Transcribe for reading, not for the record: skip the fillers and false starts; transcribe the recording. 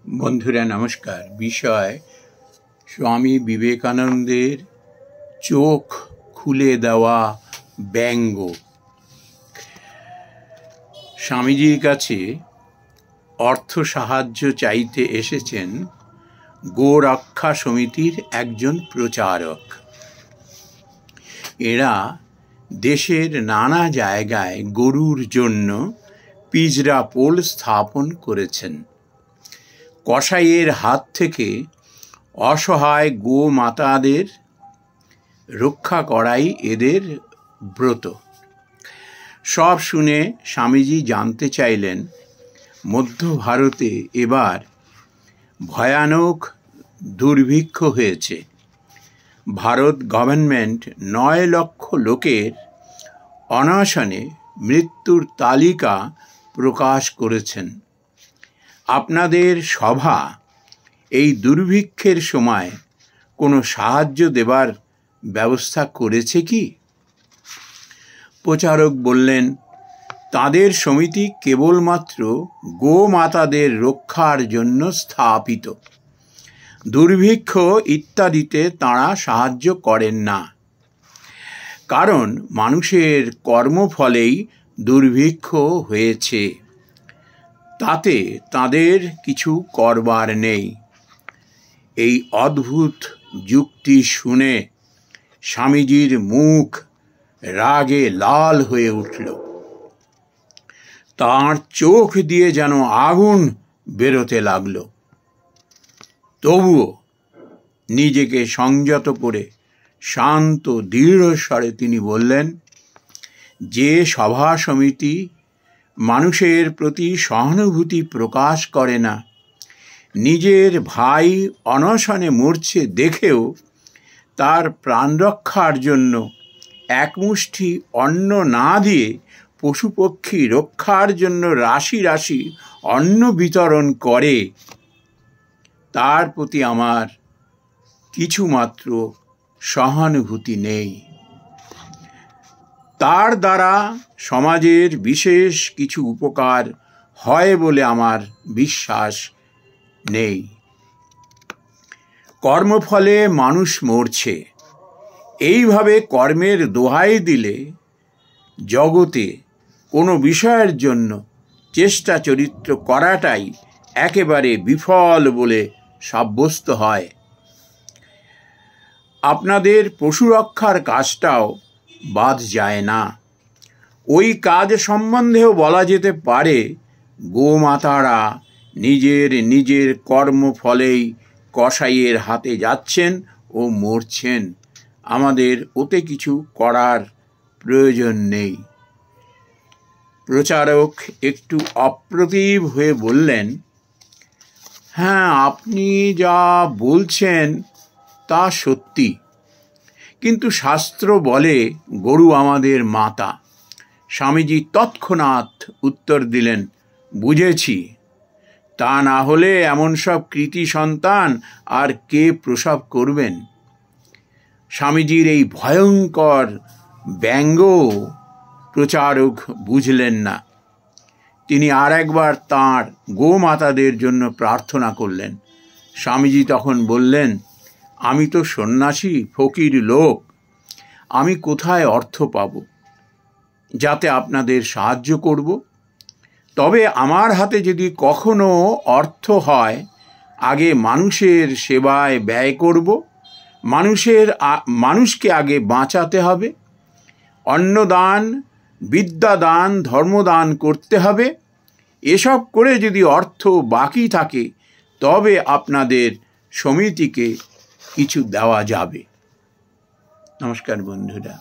বন্ধুরা নমস্কার। বিষয় স্বামী বিবেকানন্দের চোখ খুলে দেওয়া ব্যঙ্গ। স্বামীজির কাছে অর্থ সাহায্য চাইতে এসেছেন গোরক্ষা সমিতির একজন প্রচারক। এরা দেশের নানা জায়গায় গরুর জন্য পিজরা পোল স্থাপন করেছেন। কসাইয়ের হাত থেকে অসহায় গোমাতাদের রক্ষা করাই এদের ব্রত। সব শুনে স্বামীজি জানতে চাইলেন, মধ্য ভারতে এবার ভয়ানক দুর্ভিক্ষ হয়েছে। ভারত গভর্নমেন্ট 9 লক্ষ লোকের অনশনে মৃত্যুর তালিকা প্রকাশ করেছেন। আপনাদের সভা এই দুর্ভিক্ষের সময় কোনো সাহায্য দেবার ব্যবস্থা করেছে কি? প্রচারক বললেন, তাদের সমিতি কেবলমাত্র গোমাতাদের রক্ষার জন্য স্থাপিত। দুর্ভিক্ষ ইত্যাদিতে তাঁরা সাহায্য করেন না, কারণ মানুষের কর্মফলেই দুর্ভিক্ষ হয়েছে, তাতে তাদের কিছু করবার নেই। এই অদ্ভুত যুক্তি শুনে স্বামীজির মুখ রাগে লাল হয়ে উঠল। তাঁর চোখ দিয়ে যেন আগুন বেরোতে লাগল। তবুও নিজেকে সংযত করে শান্ত দৃঢ়স্বরে তিনি বললেন, যে সভা সমিতি মানুষের প্রতি সহানুভূতি প্রকাশ করে না, নিজের ভাই অনশনে মরছে দেখেও তার প্রাণ রক্ষার জন্য এক মুষ্টি অন্ন না দিয়ে পশুপক্ষী রক্ষার জন্য রাশি রাশি অন্ন বিতরণ করে, তার প্রতি আমার কিছুমাত্র সহানুভূতি নেই। তার দ্বারা সমাজের বিশেষ কিছু উপকার হয় বলে আমার বিশ্বাস নেই। কর্মফলে মানুষ মরছে, এইভাবে কর্মের দোহাই দিলে জগতে কোনো বিষয়ের জন্য চেষ্টা চরিত্র করাটাই একেবারে বিফল বলে সাব্যস্ত হয়। আপনাদের পশু রক্ষার কাজটাও বাদ যায় না। ওই কাজ সম্বন্ধেও বলা যেতে পারে, গোমাতারা নিজের নিজের কর্মফলেই কসাইয়ের হাতে যাচ্ছেন ও মরছেন। আমাদের ওতে কিছু করার প্রয়োজন নেই। প্রচারক একটু অপ্রতিভ হয়ে বললেন, হ্যাঁ, আপনি যা বলছেন তা সত্যি, কিন্তু শাস্ত্র বলে গরু আমাদের মাতা। স্বামীজি তৎক্ষণাৎ উত্তর দিলেন, বুঝেছি। তা না হলে এমন সব কৃতি সন্তান আর কে প্রসব করবেন? স্বামীজির এই ভয়ঙ্কর ব্যঙ্গ প্রচারক বুঝলেন না। তিনি আর একবার তাঁর গোমাতাদের জন্য প্রার্থনা করলেন। স্বামীজি তখন বললেন, আমি তো সন্ন্যাসী ফকির লোক, আমি কোথায় অর্থ পাব যাতে আপনাদের সাহায্য করব? তবে আমার হাতে যদি কখনো অর্থ হয়, আগে মানুষের সেবায় ব্যয় করব। মানুষকে আগে বাঁচাতে হবে। অন্নদান, বিদ্যাদান, ধর্মদান করতে হবে। এসব করে যদি অর্থ বাকি থাকে, তবে আপনাদের সমিতিকে কিছু দেওয়া যাবে। নমস্কার বন্ধুরা।